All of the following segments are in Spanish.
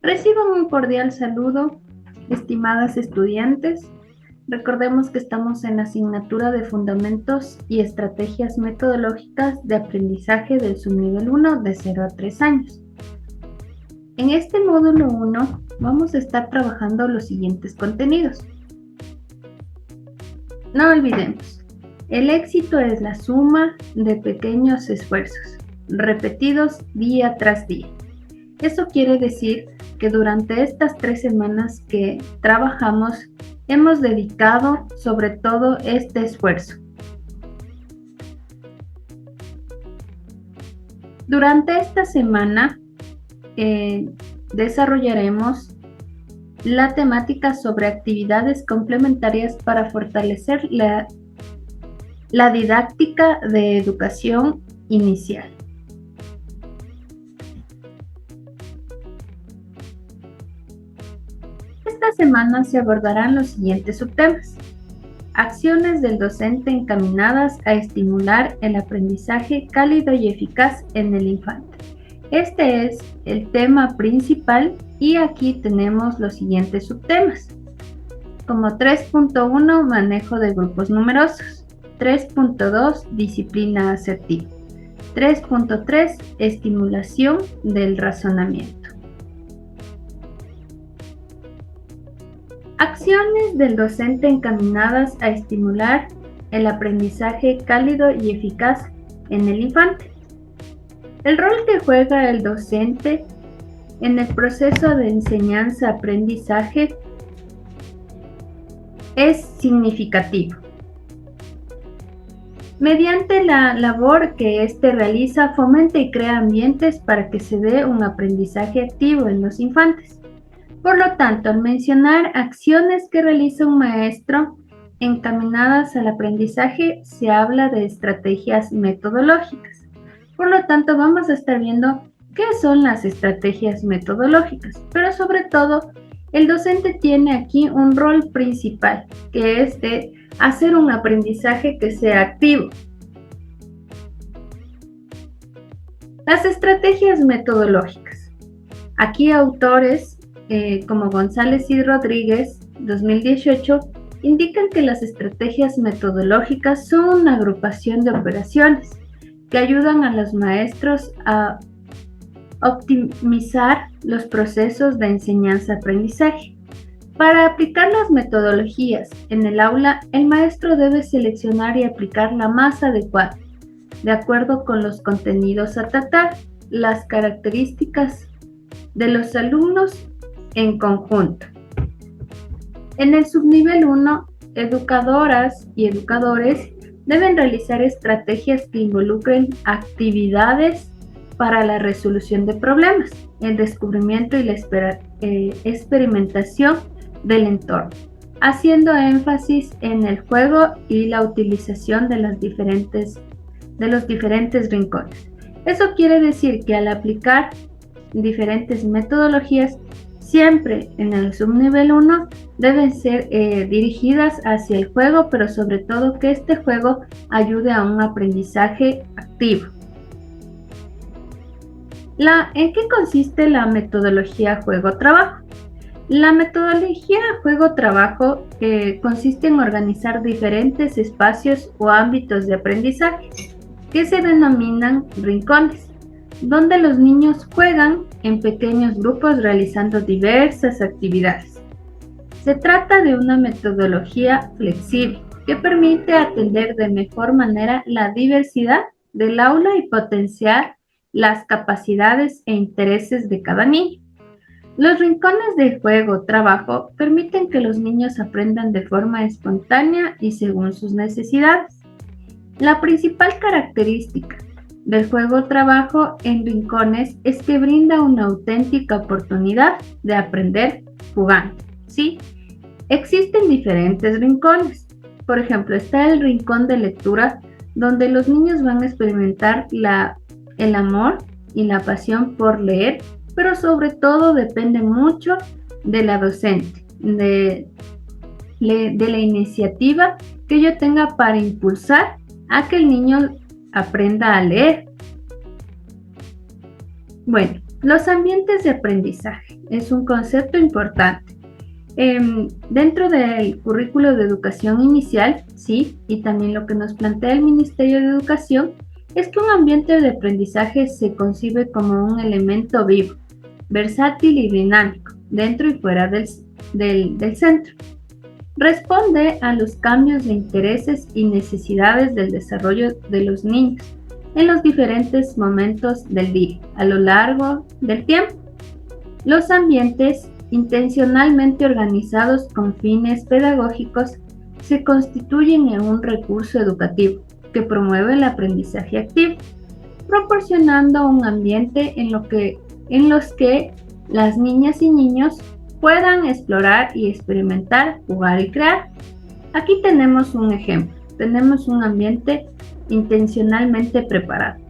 Reciban un cordial saludo, estimadas estudiantes. Recordemos que estamos en la asignatura de Fundamentos y Estrategias Metodológicas de Aprendizaje del Subnivel 1 de 0 a 3 años. En este módulo 1 vamos a estar trabajando los siguientes contenidos. No olvidemos, el éxito es la suma de pequeños esfuerzos, repetidos día tras día. Eso quiere decir que durante estas 3 semanas que trabajamos, hemos dedicado sobre todo este esfuerzo. Durante esta semana desarrollaremos la temática sobre actividades complementarias para fortalecer la didáctica de educación inicial. Esta semana se abordarán los siguientes subtemas. Acciones del docente encaminadas a estimular el aprendizaje cálido y eficaz en el infante. Este es el tema principal y aquí tenemos los siguientes subtemas. Como 3.1, manejo de grupos numerosos. 3.2, disciplina asertiva. 3.3, estimulación del razonamiento. Acciones del docente encaminadas a estimular el aprendizaje cálido y eficaz en el infante. El rol que juega el docente en el proceso de enseñanza-aprendizaje es significativo. Mediante la labor que éste realiza, fomenta y crea ambientes para que se dé un aprendizaje activo en los infantes. Por lo tanto, al mencionar acciones que realiza un maestro encaminadas al aprendizaje, se habla de estrategias metodológicas. Por lo tanto, vamos a estar viendo qué son las estrategias metodológicas, pero sobre todo, el docente tiene aquí un rol principal, que es de hacer un aprendizaje que sea activo. Las estrategias metodológicas. Aquí autores como González y Rodríguez, 2018, indican que las estrategias metodológicas son una agrupación de operaciones que ayudan a los maestros a optimizar los procesos de enseñanza-aprendizaje. Para aplicar las metodologías en el aula, el maestro debe seleccionar y aplicar la más adecuada, de acuerdo con los contenidos a tratar, las características de los alumnos en conjunto. En el subnivel 1, educadoras y educadores deben realizar estrategias que involucren actividades para la resolución de problemas, el descubrimiento y la experimentación del entorno, haciendo énfasis en el juego y la utilización de los diferentes rincones. Eso quiere decir que al aplicar diferentes metodologías, siempre en el subnivel 1 deben ser dirigidas hacia el juego, pero sobre todo que este juego ayude a un aprendizaje activo. ¿En qué consiste la metodología juego-trabajo? La metodología juego-trabajo consiste en organizar diferentes espacios o ámbitos de aprendizaje que se denominan rincones, donde los niños juegan en pequeños grupos realizando diversas actividades. Se trata de una metodología flexible que permite atender de mejor manera la diversidad del aula y potenciar las capacidades e intereses de cada niño. Los rincones de juego-trabajo permiten que los niños aprendan de forma espontánea y según sus necesidades. La principal característica del juego-trabajo en rincones es que brinda una auténtica oportunidad de aprender jugando, ¿sí? Existen diferentes rincones. Por ejemplo, está el rincón de lectura, donde los niños van a experimentar el amor y la pasión por leer, pero sobre todo depende mucho de la docente, de la iniciativa que yo tenga para impulsar a que el niño aprenda a leer. Bueno, Los ambientes de aprendizaje es un concepto importante. Dentro del currículo de educación inicial, sí, y también lo que nos plantea el Ministerio de Educación, es que un ambiente de aprendizaje se concibe como un elemento vivo, versátil y dinámico, dentro y fuera del centro. Responde a los cambios de intereses y necesidades del desarrollo de los niños en los diferentes momentos del día, a lo largo del tiempo. Los ambientes intencionalmente organizados con fines pedagógicos se constituyen en un recurso educativo que promueve el aprendizaje activo, proporcionando un ambiente en los que las niñas y niños puedan explorar y experimentar, jugar y crear. Aquí tenemos un ejemplo. Tenemos un ambiente intencionalmente preparado.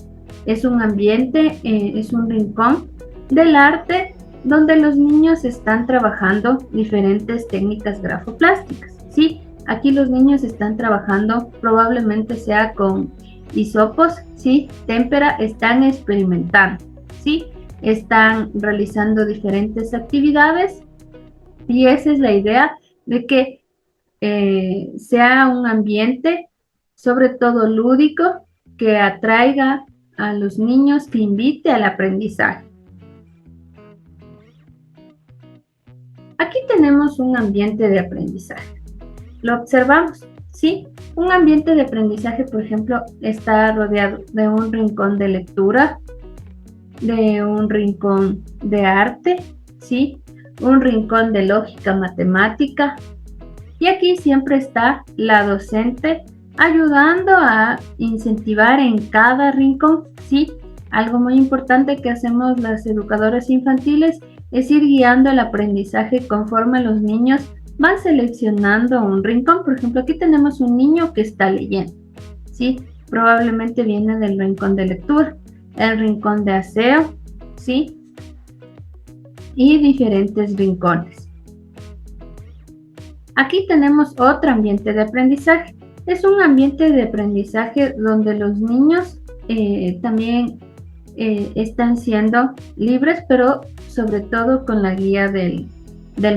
Es un ambiente, es un rincón del arte donde los niños están trabajando diferentes técnicas grafoplásticas, ¿sí? Aquí los niños están trabajando, probablemente sea con hisopos, ¿sí? Témpera, están experimentando, ¿sí? Están realizando diferentes actividades y esa es la idea de que sea un ambiente sobre todo lúdico que atraiga a los niños, que invite al aprendizaje. Aquí tenemos un ambiente de aprendizaje. Lo observamos, ¿sí? Un ambiente de aprendizaje, por ejemplo, está rodeado de un rincón de lectura, de un rincón de arte, ¿sí? Un rincón de lógica matemática. Y aquí siempre está la docente ayudando a incentivar en cada rincón, ¿sí? Algo muy importante que hacemos las educadoras infantiles es ir guiando el aprendizaje conforme los niños van seleccionando un rincón. Por ejemplo, aquí tenemos un niño que está leyendo, ¿sí? Probablemente viene del rincón de lectura, el rincón de aseo, ¿sí? Y diferentes rincones. Aquí tenemos otro ambiente de aprendizaje. Es un ambiente de aprendizaje donde los niños también están siendo libres, pero sobre todo con la guía del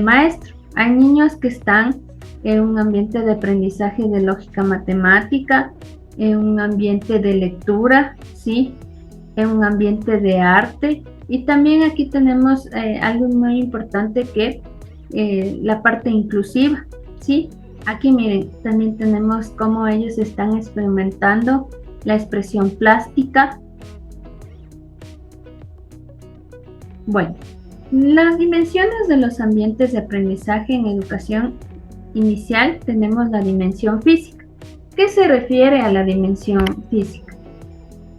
maestro. Hay niños que están en un ambiente de aprendizaje de lógica matemática, en un ambiente de lectura, ¿sí? En un ambiente de arte. Y también aquí tenemos algo muy importante que la parte inclusiva, ¿sí? Aquí miren, también tenemos cómo ellos están experimentando la expresión plástica. Bueno, las dimensiones de los ambientes de aprendizaje en educación inicial tenemos la dimensión física. ¿Qué se refiere a la dimensión física?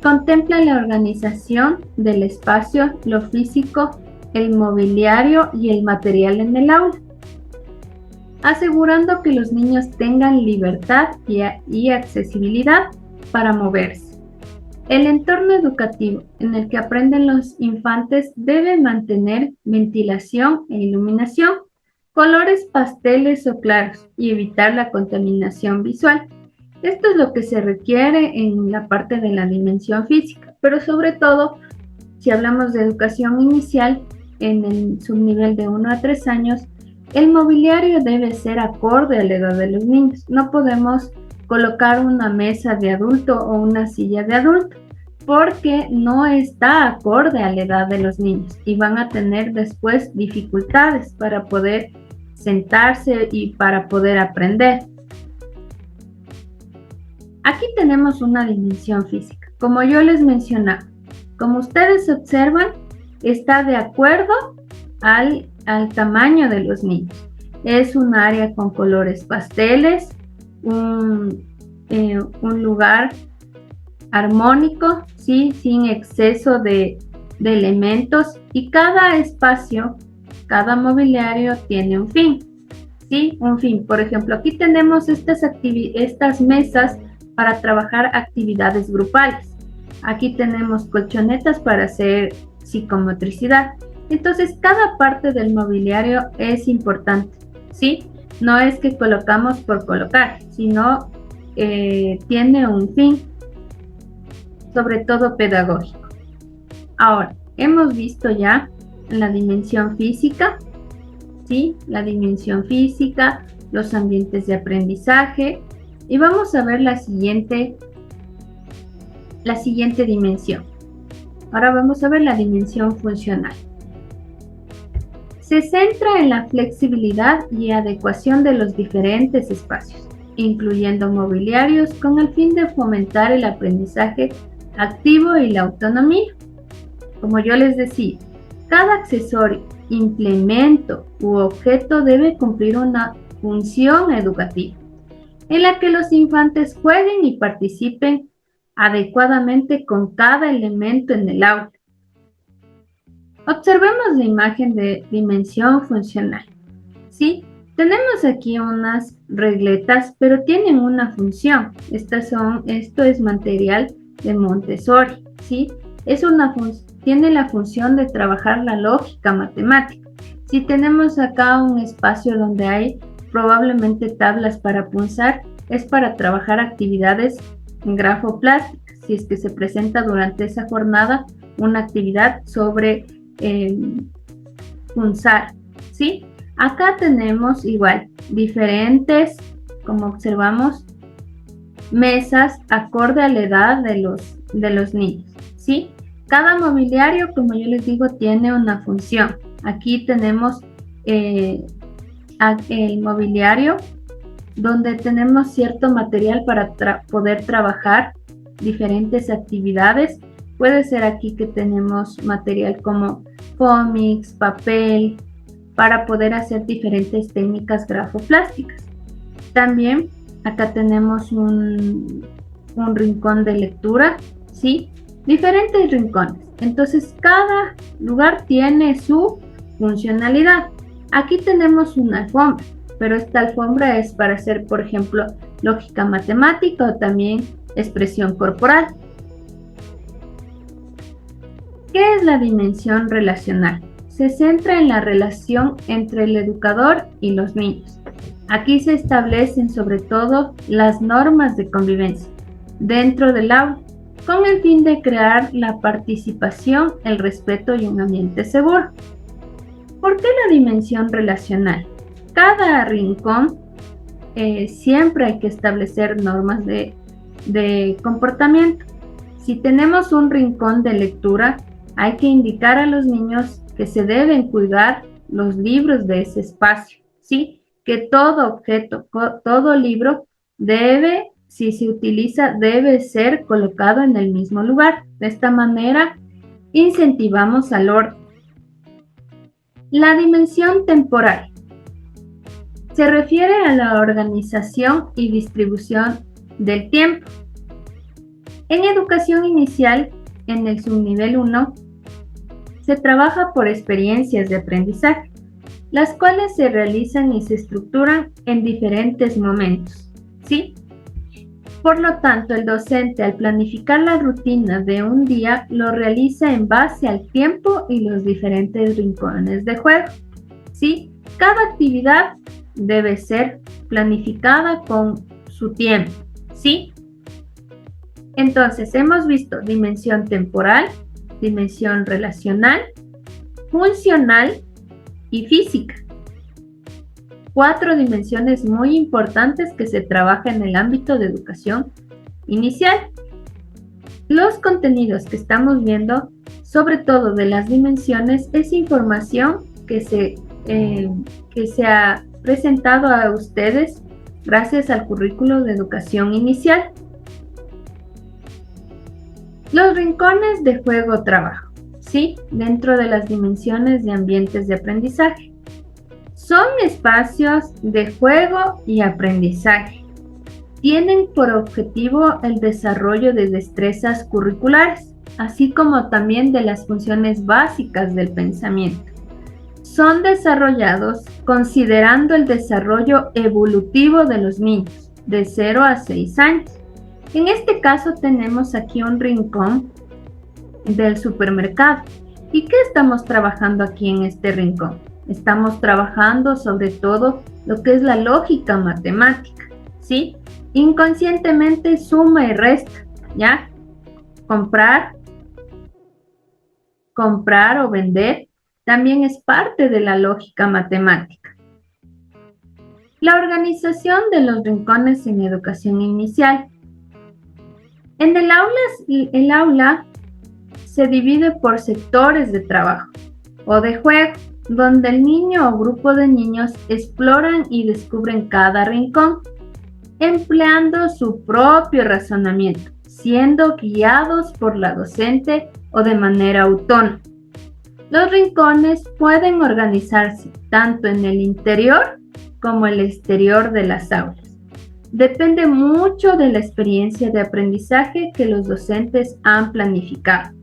Contempla la organización del espacio, lo físico, el mobiliario y el material en el aula, asegurando que los niños tengan libertad y accesibilidad para moverse. El entorno educativo en el que aprenden los infantes debe mantener ventilación e iluminación, colores pasteles o claros y evitar la contaminación visual. Esto es lo que se requiere en la parte de la dimensión física, pero sobre todo, si hablamos de educación inicial, en el subnivel de 1 a 3 años, el mobiliario debe ser acorde a la edad de los niños. No podemos colocar una mesa de adulto o una silla de adulto, porque no está acorde a la edad de los niños y van a tener después dificultades para poder sentarse y para poder aprender. Aquí tenemos una dimensión física. Como yo les mencionaba, como ustedes observan, está de acuerdo al tamaño de los niños. Es un área con colores pasteles, un lugar armónico, ¿sí? Sin exceso de elementos, y cada espacio, cada mobiliario tiene un fin, ¿sí? Un fin. Por ejemplo, aquí tenemos estas mesas para trabajar actividades grupales. Aquí tenemos colchonetas para hacer psicomotricidad. Entonces, cada parte del mobiliario es importante, ¿sí? No es que colocamos por colocar, sino tiene un fin, sobre todo pedagógico. Ahora, hemos visto ya la dimensión física, ¿sí? La dimensión física, los ambientes de aprendizaje, y vamos a ver la siguiente dimensión. Ahora vamos a ver la dimensión funcional. Se centra en la flexibilidad y adecuación de los diferentes espacios, incluyendo mobiliarios, con el fin de fomentar el aprendizaje activo y la autonomía. Como yo les decía, cada accesorio, implemento u objeto debe cumplir una función educativa, en la que los infantes jueguen y participen adecuadamente con cada elemento en el aula. Observemos la imagen de dimensión funcional. ¿Sí? Tenemos aquí unas regletas, pero tienen una función. Esto es material de Montessori, ¿sí? Tiene la función de trabajar la lógica matemática. Si tenemos acá un espacio donde hay probablemente tablas para punzar, es para trabajar actividades grafoplásticas, si es que se presenta durante esa jornada una actividad sobre punzar, ¿sí? Acá tenemos igual diferentes, como observamos, mesas acorde a la edad de los niños, ¿sí? Cada mobiliario, como yo les digo, tiene una función. Aquí tenemos el mobiliario donde tenemos cierto material para poder trabajar diferentes actividades. Puede ser aquí que tenemos material como cómics, papel, para poder hacer diferentes técnicas grafoplásticas. También acá tenemos un rincón de lectura, ¿sí? Diferentes rincones. Entonces cada lugar tiene su funcionalidad. Aquí tenemos una alfombra, pero esta alfombra es para hacer, por ejemplo, lógica matemática o también expresión corporal. ¿Qué es la dimensión relacional? Se centra en la relación entre el educador y los niños. Aquí se establecen sobre todo las normas de convivencia dentro del aula, con el fin de crear la participación, el respeto y un ambiente seguro. ¿Por qué la dimensión relacional? Cada rincón siempre hay que establecer normas de comportamiento. Si tenemos un rincón de lectura, hay que indicar a los niños que se deben cuidar los libros de ese espacio, ¿sí? Que todo objeto, todo libro si se utiliza, debe ser colocado en el mismo lugar. De esta manera, incentivamos al orden. La dimensión temporal se refiere a la organización y distribución del tiempo. En educación inicial, en el subnivel 1, se trabaja por experiencias de aprendizaje, las cuales se realizan y se estructuran en diferentes momentos, ¿sí? Por lo tanto, el docente, al planificar la rutina de un día, lo realiza en base al tiempo y los diferentes rincones de juego, ¿sí? Cada actividad debe ser planificada con su tiempo, ¿sí? Entonces, hemos visto dimensión temporal, dimensión relacional, funcional y física. 4 dimensiones muy importantes que se trabaja en el ámbito de educación inicial. Los contenidos que estamos viendo, sobre todo de las dimensiones, es información que se ha presentado a ustedes gracias al currículo de educación inicial. Los rincones de juego-trabajo, ¿sí? Dentro de las dimensiones de ambientes de aprendizaje. Son espacios de juego y aprendizaje. Tienen por objetivo el desarrollo de destrezas curriculares, así como también de las funciones básicas del pensamiento. Son desarrollados considerando el desarrollo evolutivo de los niños de 0 a 6 años. En este caso tenemos aquí un rincón del supermercado. ¿Y qué estamos trabajando aquí en este rincón? Estamos trabajando sobre todo lo que es la lógica matemática, ¿sí? Inconscientemente suma y resta, ¿ya? Comprar comprar o vender también es parte de la lógica matemática. La organización de los rincones en educación inicial. En el aula se divide por sectores de trabajo o de juego, donde el niño o grupo de niños exploran y descubren cada rincón, empleando su propio razonamiento, siendo guiados por la docente o de manera autónoma. Los rincones pueden organizarse tanto en el interior como el exterior de las aulas. Depende mucho de la experiencia de aprendizaje que los docentes han planificado.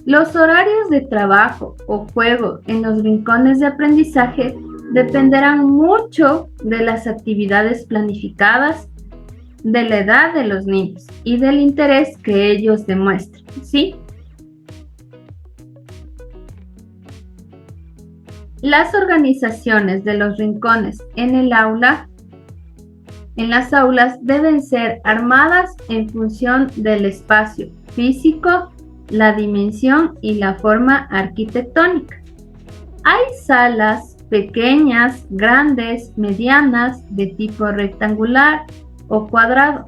Los horarios de trabajo o juego en los rincones de aprendizaje dependerán mucho de las actividades planificadas, de la edad de los niños y del interés que ellos demuestren, ¿sí? Las organizaciones de los rincones en las aulas deben ser armadas en función del espacio físico, la dimensión y la forma arquitectónica. Hay salas pequeñas, grandes, medianas, de tipo rectangular o cuadrado,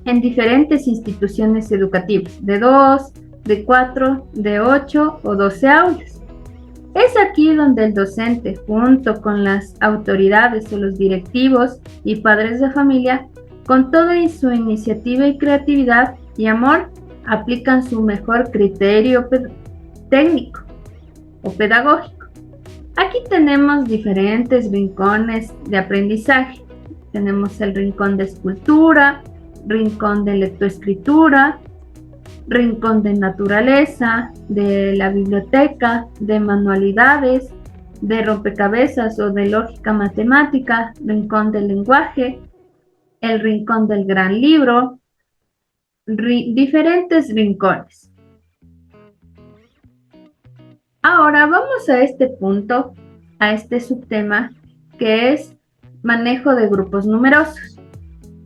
en diferentes instituciones educativas, de 2, de 4, de 8 o 12 aulas. Es aquí donde el docente, junto con las autoridades o los directivos y padres de familia, con toda su iniciativa y creatividad y amor, aplican su mejor criterio técnico o pedagógico. Aquí tenemos diferentes rincones de aprendizaje. Tenemos el rincón de escultura, rincón de lectoescritura, rincón de naturaleza, de la biblioteca, de manualidades, de rompecabezas o de lógica matemática, rincón del lenguaje, el rincón del gran libro, diferentes rincones. Ahora vamos a este punto, a este subtema, que es manejo de grupos numerosos.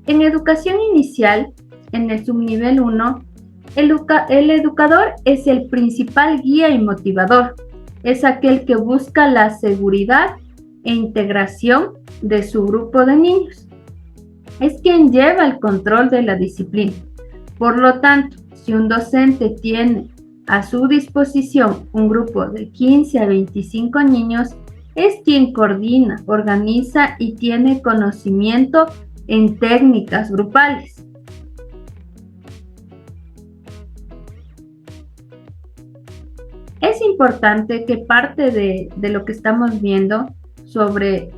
En educación inicial, en el subnivel 1, el educador es el principal guía y motivador. Es aquel que busca la seguridad e integración de su grupo de niños. Es quien lleva el control de la disciplina. Por lo tanto, si un docente tiene a su disposición un grupo de 15 a 25 niños, es quien coordina, organiza y tiene conocimiento en técnicas grupales. Es importante que parte de lo que estamos viendo sobre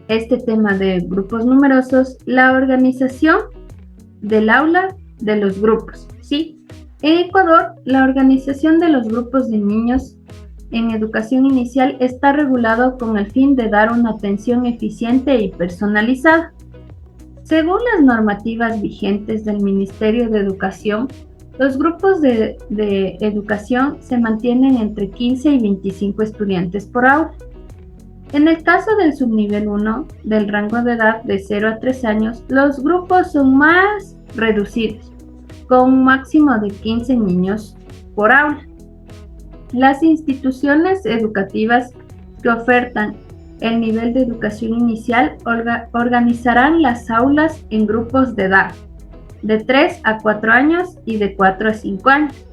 este tema de grupos numerosos, la organización del aula de los grupos, ¿sí? En Ecuador, la organización de los grupos de niños en educación inicial está regulado con el fin de dar una atención eficiente y personalizada. Según las normativas vigentes del Ministerio de Educación, los grupos de educación se mantienen entre 15 y 25 estudiantes por aula. En el caso del subnivel 1, del rango de edad de 0 a 3 años, los grupos son más reducidos, con un máximo de 15 niños por aula. Las instituciones educativas que ofertan el nivel de educación inicial organizarán las aulas en grupos de edad, de 3 a 4 años y de 4 a 5 años.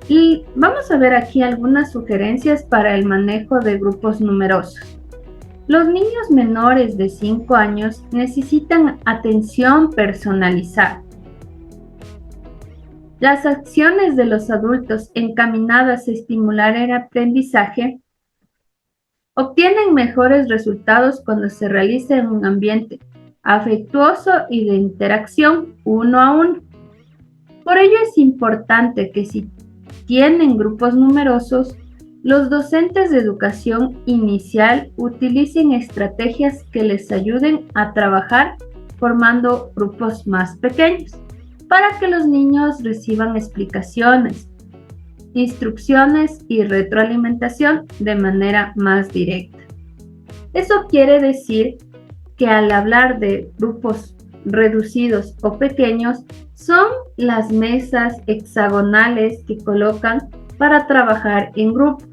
Y vamos a ver aquí algunas sugerencias para el manejo de grupos numerosos. Los niños menores de 5 años necesitan atención personalizada. Las acciones de los adultos encaminadas a estimular el aprendizaje obtienen mejores resultados cuando se realiza en un ambiente afectuoso y de interacción uno a uno. Por ello es importante que si tienen grupos numerosos, los docentes de educación inicial utilicen estrategias que les ayuden a trabajar formando grupos más pequeños, para que los niños reciban explicaciones, instrucciones y retroalimentación de manera más directa. Eso quiere decir que al hablar de grupos reducidos o pequeños son las mesas hexagonales que colocan para trabajar en grupos.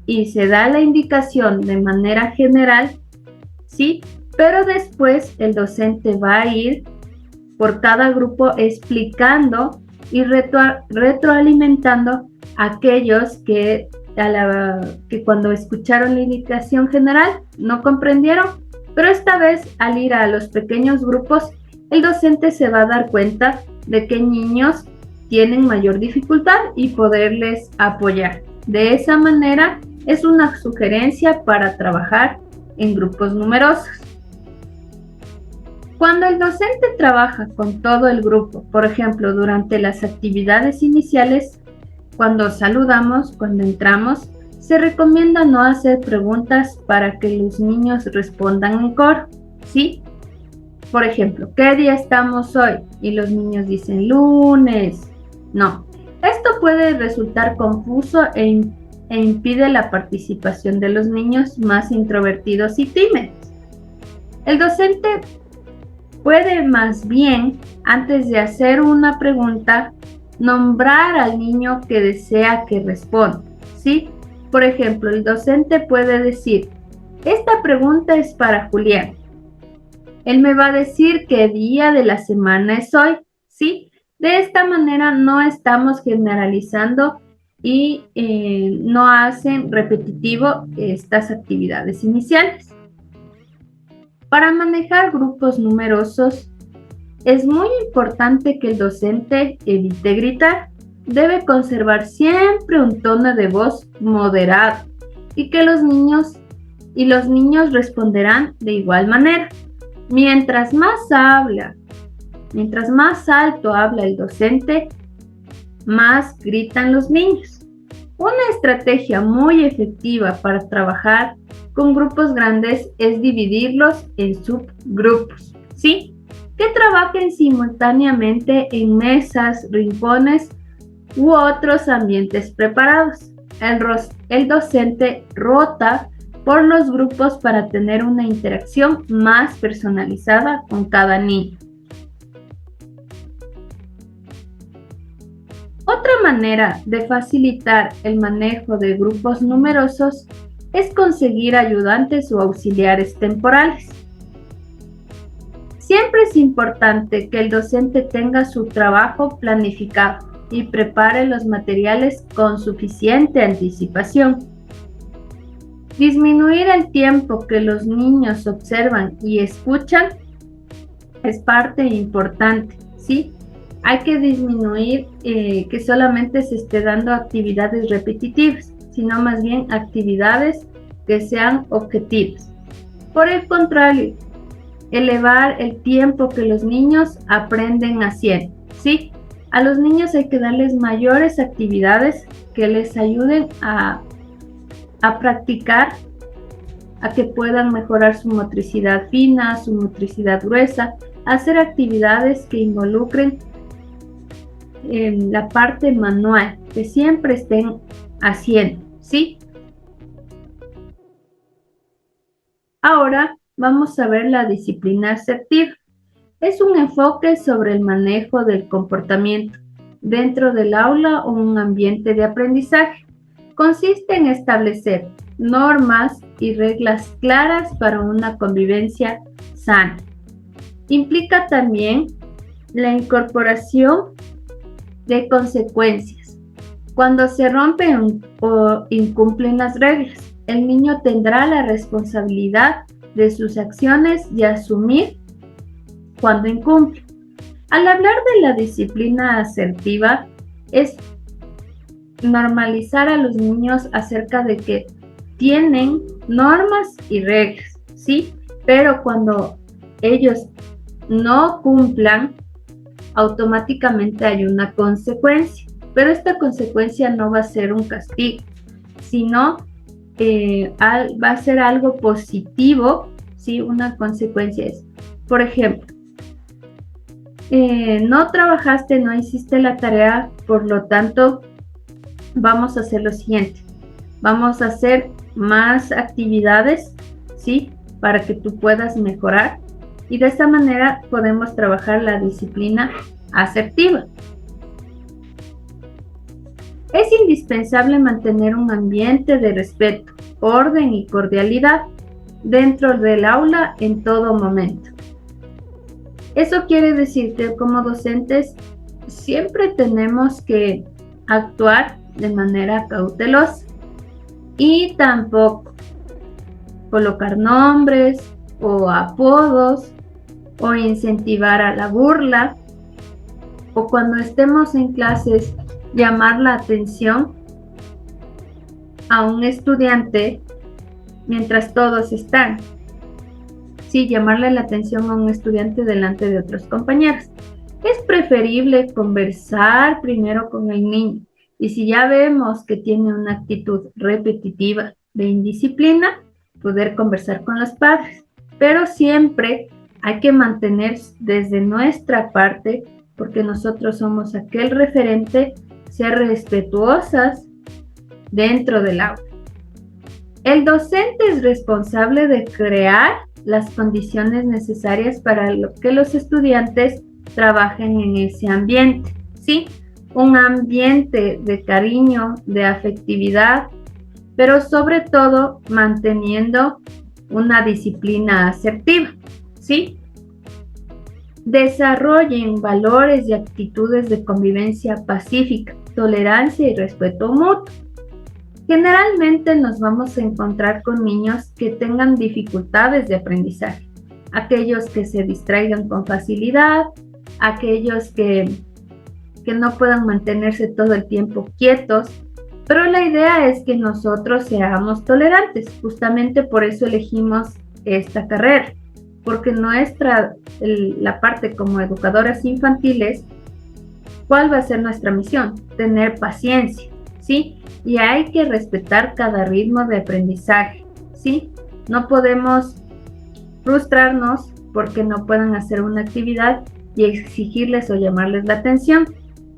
Y se da la indicación de manera general, ¿sí? Pero después el docente va a ir por cada grupo explicando y retroalimentando a aquellos que cuando escucharon la indicación general no comprendieron, pero esta vez al ir a los pequeños grupos, el docente se va a dar cuenta de qué niños tienen mayor dificultad y poderles apoyar. De esa manera es una sugerencia para trabajar en grupos numerosos. Cuando el docente trabaja con todo el grupo, por ejemplo, durante las actividades iniciales, cuando saludamos, cuando entramos, se recomienda no hacer preguntas para que los niños respondan en coro, ¿sí? Por ejemplo, ¿qué día estamos hoy? Y los niños dicen lunes. No, esto puede resultar confuso e impide la participación de los niños más introvertidos y tímidos. El docente puede más bien, antes de hacer una pregunta, nombrar al niño que desea que responda, ¿sí? Por ejemplo, el docente puede decir, esta pregunta es para Julián. Él me va a decir qué día de la semana es hoy, ¿sí? De esta manera no estamos generalizando y no hacen repetitivo estas actividades iniciales. Para manejar grupos numerosos, es muy importante que el docente evite gritar. Debe conservar siempre un tono de voz moderado y que los niños responderán de igual manera. Mientras más alto habla el docente, más gritan los niños. Una estrategia muy efectiva para trabajar con grupos grandes es dividirlos en subgrupos, ¿sí? Que trabajen simultáneamente en mesas, rincones u otros ambientes preparados. El docente rota por los grupos para tener una interacción más personalizada con cada niño. Otra manera de facilitar el manejo de grupos numerosos es conseguir ayudantes o auxiliares temporales. Siempre es importante que el docente tenga su trabajo planificado y prepare los materiales con suficiente anticipación. Disminuir el tiempo que los niños observan y escuchan es parte importante, ¿sí? Hay que disminuir que solamente se esté dando actividades repetitivas, sino más bien actividades que sean objetivas. Por el contrario, elevar el tiempo que los niños aprenden haciendo, ¿sí? A los niños hay que darles mayores actividades que les ayuden a practicar, a que puedan mejorar su motricidad fina, su motricidad gruesa, hacer actividades que involucren en la parte manual, que siempre estén haciendo, ¿sí? Ahora vamos a ver la disciplina asertiva. Es un enfoque sobre el manejo del comportamiento dentro del aula o un ambiente de aprendizaje. Consiste en establecer normas y reglas claras para una convivencia sana. Implica también la incorporación de consecuencias. Cuando se rompen o incumplen las reglas, el niño tendrá la responsabilidad de sus acciones y asumir cuando incumple. Al hablar de la disciplina asertiva, es normalizar a los niños acerca de que tienen normas y reglas, ¿sí? Pero cuando ellos no cumplan, automáticamente hay una consecuencia. Pero esta consecuencia no va a ser un castigo, sino va a ser algo positivo, ¿sí? Una consecuencia es, por ejemplo, no trabajaste, no hiciste la tarea, por lo tanto, vamos a hacer lo siguiente. Vamos a hacer más actividades, ¿sí? Para que tú puedas mejorar y de esa manera podemos trabajar la disciplina asertiva. Es indispensable mantener un ambiente de respeto, orden y cordialidad dentro del aula en todo momento. Eso quiere decir que como docentes siempre tenemos que actuar de manera cautelosa y tampoco colocar nombres o apodos o incentivar a la burla, o cuando estemos en clases llamar la atención a un estudiante mientras todos están. Sí, llamarle la atención a un estudiante delante de otros compañeros. Es preferible conversar primero con el niño, y si ya vemos que tiene una actitud repetitiva de indisciplina, poder conversar con los padres. Pero siempre hay que mantener desde nuestra parte, porque nosotros somos aquel referente, ser respetuosas dentro del aula. El docente es responsable de crear las condiciones necesarias para que los estudiantes trabajen en ese ambiente, ¿sí? Un ambiente de cariño, de afectividad, pero sobre todo manteniendo una disciplina asertiva, ¿sí? Desarrollen valores y actitudes de convivencia pacífica, tolerancia y respeto mutuo. Generalmente nos vamos a encontrar con niños que tengan dificultades de aprendizaje, aquellos que se distraigan con facilidad, aquellos que no puedan mantenerse todo el tiempo quietos, pero la idea es que nosotros seamos tolerantes. Justamente por eso elegimos esta carrera, porque la parte como educadoras infantiles, ¿cuál va a ser nuestra misión? Tener paciencia, ¿sí? Y hay que respetar cada ritmo de aprendizaje, ¿sí? No podemos frustrarnos porque no puedan hacer una actividad y exigirles o llamarles la atención.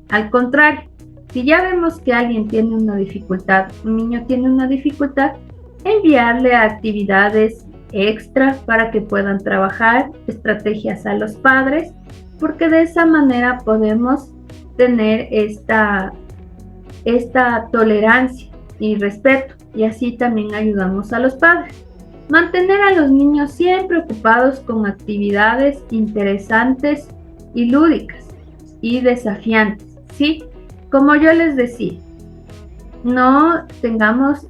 Al contrario, si ya vemos que alguien tiene una dificultad, un niño tiene una dificultad, enviarle a actividades extra para que puedan trabajar estrategias a los padres, porque de esa manera podemos tener esta tolerancia y respeto, y así también ayudamos a los padres. Mantener a los niños siempre ocupados con actividades interesantes y lúdicas y desafiantes, ¿sí? Como yo les decía, no tengamos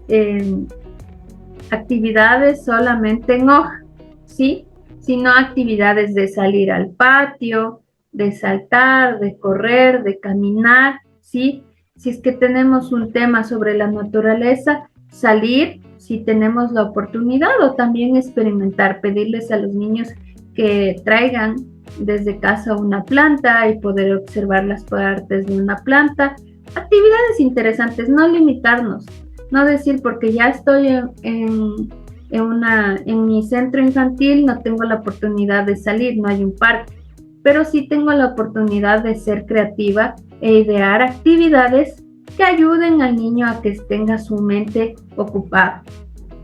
actividades solamente en hoja, ¿sí? Sino actividades de salir al patio, de saltar, de correr, de caminar, ¿sí? Si es que tenemos un tema sobre la naturaleza, salir si tenemos la oportunidad, o también experimentar, pedirles a los niños que traigan desde casa una planta y poder observar las partes de una planta. Actividades interesantes, no limitarnos, no decir porque ya estoy en mi centro infantil, no tengo la oportunidad de salir, no hay un parque, pero sí tengo la oportunidad de ser creativa e idear actividades que ayuden al niño a que tenga su mente ocupada,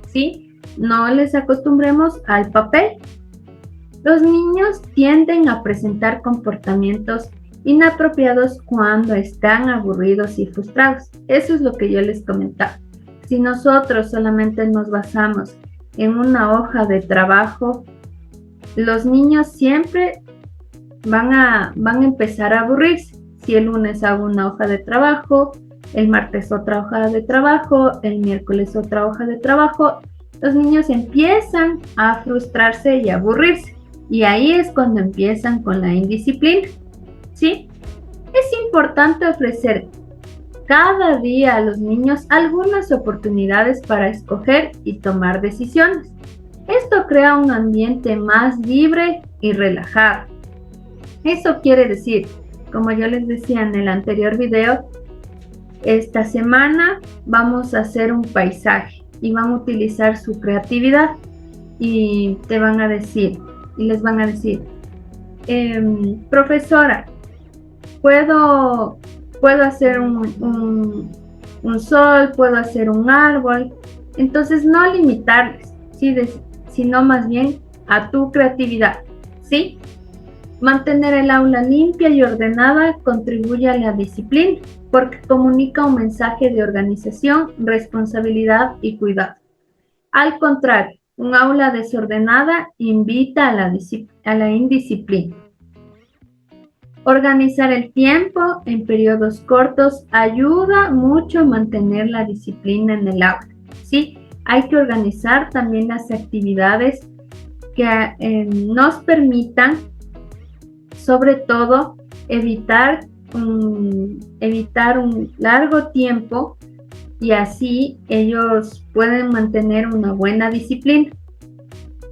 ¿sí? No les acostumbremos al papel. Los niños tienden a presentar comportamientos inapropiados cuando están aburridos y frustrados. Eso es lo que yo les comentaba. Si nosotros solamente nos basamos en una hoja de trabajo, los niños siempre van a empezar a aburrirse. Si el lunes hago una hoja de trabajo, el martes otra hoja de trabajo, el miércoles otra hoja de trabajo, los niños empiezan a frustrarse y a aburrirse. Y ahí es cuando empiezan con la indisciplina, ¿sí? Es importante ofrecer cada día a los niños algunas oportunidades para escoger y tomar decisiones. Esto crea un ambiente más libre y relajado. Eso quiere decir, como yo les decía en el anterior video, esta semana vamos a hacer un paisaje y van a utilizar su creatividad y les van a decir, profesora, puedo hacer un sol, puedo hacer un árbol. Entonces no limitarles, ¿sí? Sino más bien a tu creatividad. ¿sí? Mantener el aula limpia y ordenada contribuye a la disciplina porque comunica un mensaje de organización, responsabilidad y cuidado. Al contrario, un aula desordenada invita a la indisciplina. Organizar el tiempo en periodos cortos ayuda mucho a mantener la disciplina en el aula, ¿sí? Hay que organizar también las actividades que nos permitan, sobre todo, evitar un largo tiempo y así ellos pueden mantener una buena disciplina.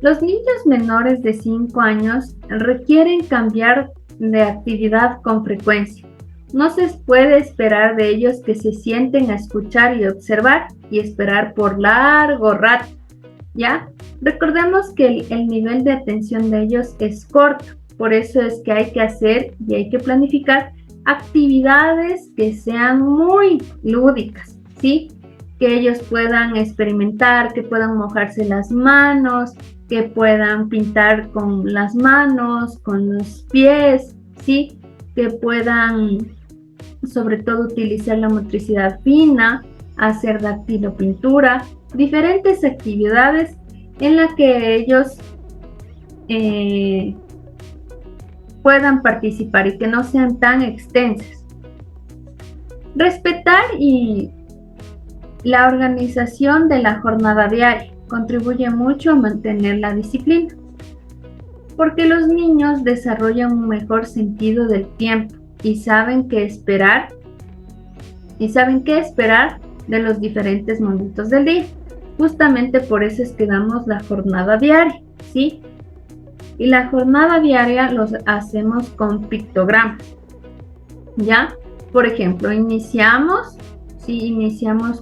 Los niños menores de 5 años requieren cambiar de actividad con frecuencia. No se puede esperar de ellos que se sienten a escuchar y observar y esperar por largo rato, ¿ya? Recordemos que el nivel de atención de ellos es corto, por eso es que hay que hacer y hay que planificar actividades que sean muy lúdicas, ¿sí? Que ellos puedan experimentar, que puedan mojarse las manos, que puedan pintar con las manos, con los pies, ¿sí? Que puedan, sobre todo, utilizar la motricidad fina, hacer dactilopintura, diferentes actividades en las que ellos puedan participar y que no sean tan extensas. Respetar y la organización de la jornada diaria contribuye mucho a mantener la disciplina, porque los niños desarrollan un mejor sentido del tiempo y saben qué esperar de los diferentes momentos del día. Justamente por eso es que damos la jornada diaria, ¿sí? Y la jornada diaria los hacemos con pictogramas, ¿ya? Por ejemplo, iniciamos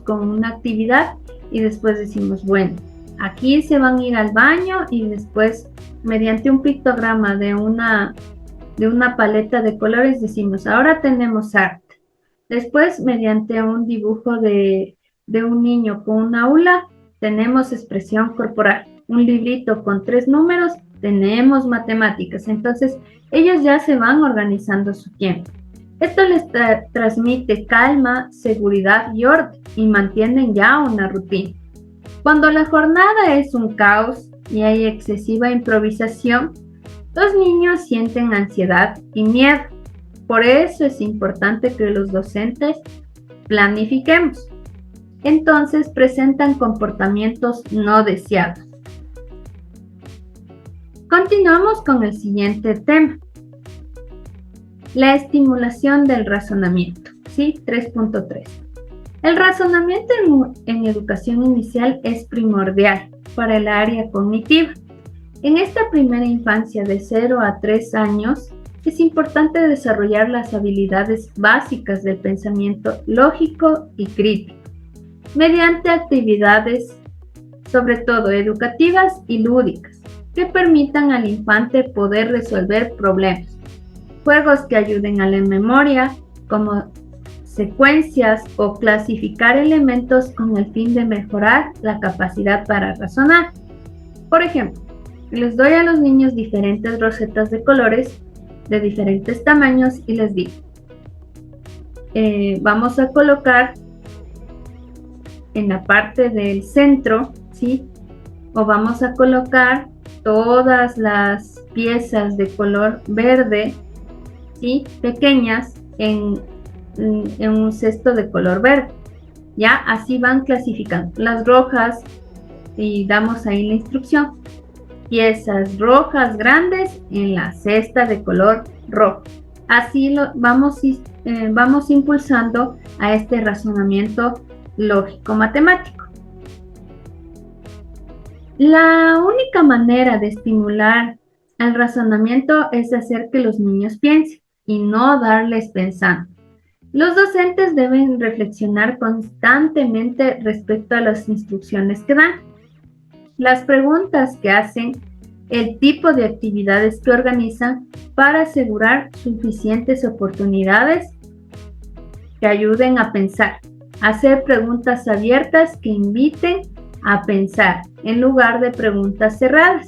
con una actividad y después decimos, bueno, aquí se van a ir al baño y después, mediante un pictograma de una paleta de colores, decimos, ahora tenemos arte. Después, mediante un dibujo de un niño con una aula, tenemos expresión corporal. Un librito con 3 números, tenemos matemáticas. Entonces, ellos ya se van organizando su tiempo. Esto les transmite calma, seguridad y orden y mantienen ya una rutina. Cuando la jornada es un caos y hay excesiva improvisación, los niños sienten ansiedad y miedo. Por eso es importante que los docentes planifiquemos. Entonces presentan comportamientos no deseados. Continuamos con el siguiente tema. La estimulación del razonamiento, ¿sí? 3.3. El razonamiento en educación inicial es primordial para el área cognitiva. En esta primera infancia de 0 a 3 años, es importante desarrollar las habilidades básicas del pensamiento lógico y crítico, mediante actividades, sobre todo educativas y lúdicas, que permitan al infante poder resolver problemas. Juegos que ayuden a la memoria, como secuencias o clasificar elementos con el fin de mejorar la capacidad para razonar. Por ejemplo, les doy a los niños diferentes rosetas de colores de diferentes tamaños y les digo, vamos a colocar en la parte del centro, ¿sí? O vamos a colocar todas las piezas de color verde, ¿sí? Pequeñas en un cesto de color verde. Ya así van clasificando las rojas y damos ahí la instrucción. Piezas rojas grandes en la cesta de color rojo. Así vamos impulsando a este razonamiento lógico-matemático. La única manera de estimular el razonamiento es hacer que los niños piensen y no darles pensando. Los docentes deben reflexionar constantemente respecto a las instrucciones que dan, las preguntas que hacen, el tipo de actividades que organizan para asegurar suficientes oportunidades que ayuden a pensar. Hacer preguntas abiertas que inviten a pensar en lugar de preguntas cerradas.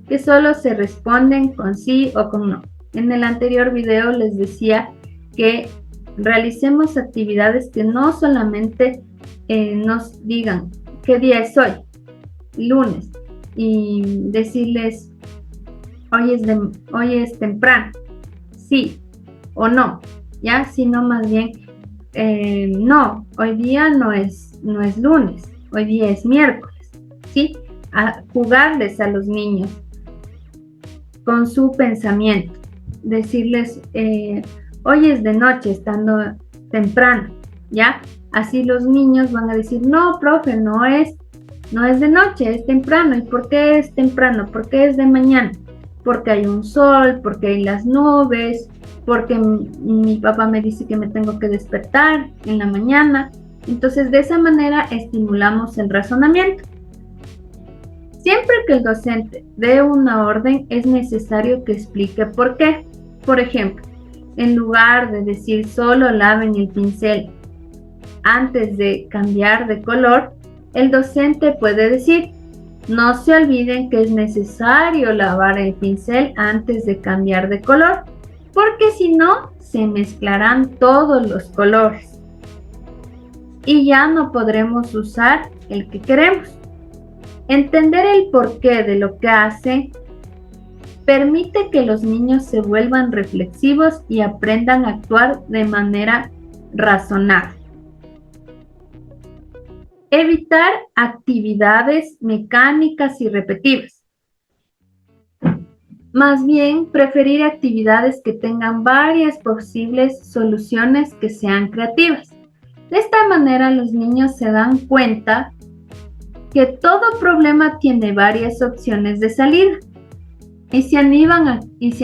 que solo se responden con sí o con no. En el anterior video les decía que realicemos actividades que no solamente nos digan qué día es hoy, lunes, y decirles hoy es temprano, sí o no, ya, sino más bien no, hoy día no es lunes, hoy día es miércoles, ¿sí? A jugarles a los niños con su pensamiento, decirles hoy es de noche, estando temprano, ¿ya? Así los niños van a decir, no, profe, no es de noche, es temprano. ¿Y por qué es temprano? ¿Por qué es de mañana? Porque hay un sol, porque hay las nubes, porque mi papá me dice que me tengo que despertar en la mañana. Entonces, de esa manera estimulamos el razonamiento. Siempre que el docente dé una orden, es necesario que explique por qué. Por ejemplo, en lugar de decir solo laven el pincel antes de cambiar de color, el docente puede decir, no se olviden que es necesario lavar el pincel antes de cambiar de color, porque si no, se mezclarán todos los colores y ya no podremos usar el que queremos. Entender el porqué de lo que hace permite que los niños se vuelvan reflexivos y aprendan a actuar de manera razonable. Evitar actividades mecánicas y repetitivas. Más bien, preferir actividades que tengan varias posibles soluciones que sean creativas. De esta manera, los niños se dan cuenta que todo problema tiene varias opciones de salida y se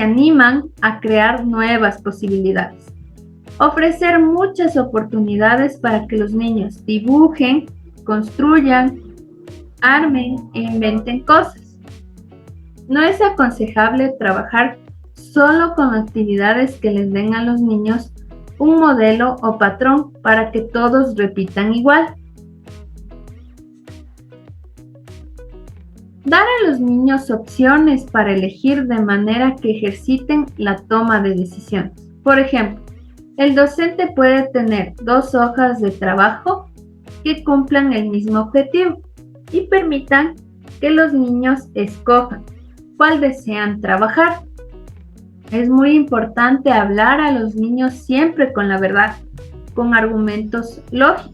animan a crear nuevas posibilidades. Ofrecer muchas oportunidades para que los niños dibujen, construyan, armen e inventen cosas. No es aconsejable trabajar solo con actividades que les den a los niños un modelo o patrón para que todos repitan igual. Dar a los niños opciones para elegir de manera que ejerciten la toma de decisiones. Por ejemplo, el docente puede tener 2 hojas de trabajo que cumplan el mismo objetivo y permitan que los niños escojan cuál desean trabajar. Es muy importante hablar a los niños siempre con la verdad, con argumentos lógicos.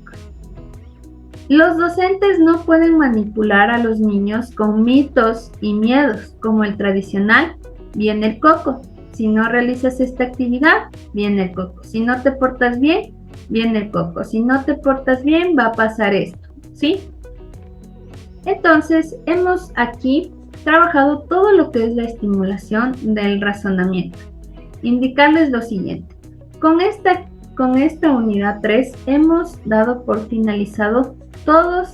Los docentes no pueden manipular a los niños con mitos y miedos, como el tradicional, viene el coco. Si no realizas esta actividad, viene el coco. Si no te portas bien, viene el coco. Si no te portas bien, va a pasar esto, ¿sí? Entonces, hemos aquí trabajado todo lo que es la estimulación del razonamiento. Indicarles lo siguiente. Con esta unidad 3 hemos dado por finalizado todos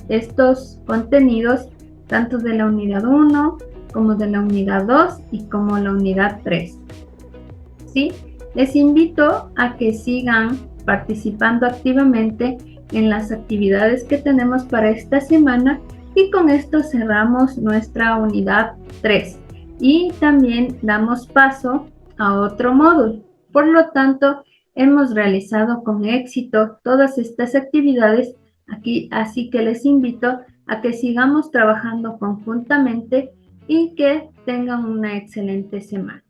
estos contenidos, tanto de la unidad 1 como de la unidad 2 y como la unidad 3. ¿Sí? Les invito a que sigan participando activamente en las actividades que tenemos para esta semana y con esto cerramos nuestra unidad 3 y también damos paso a otro módulo. Por lo tanto, hemos realizado con éxito todas estas actividades aquí, así que les invito a que sigamos trabajando conjuntamente y que tengan una excelente semana.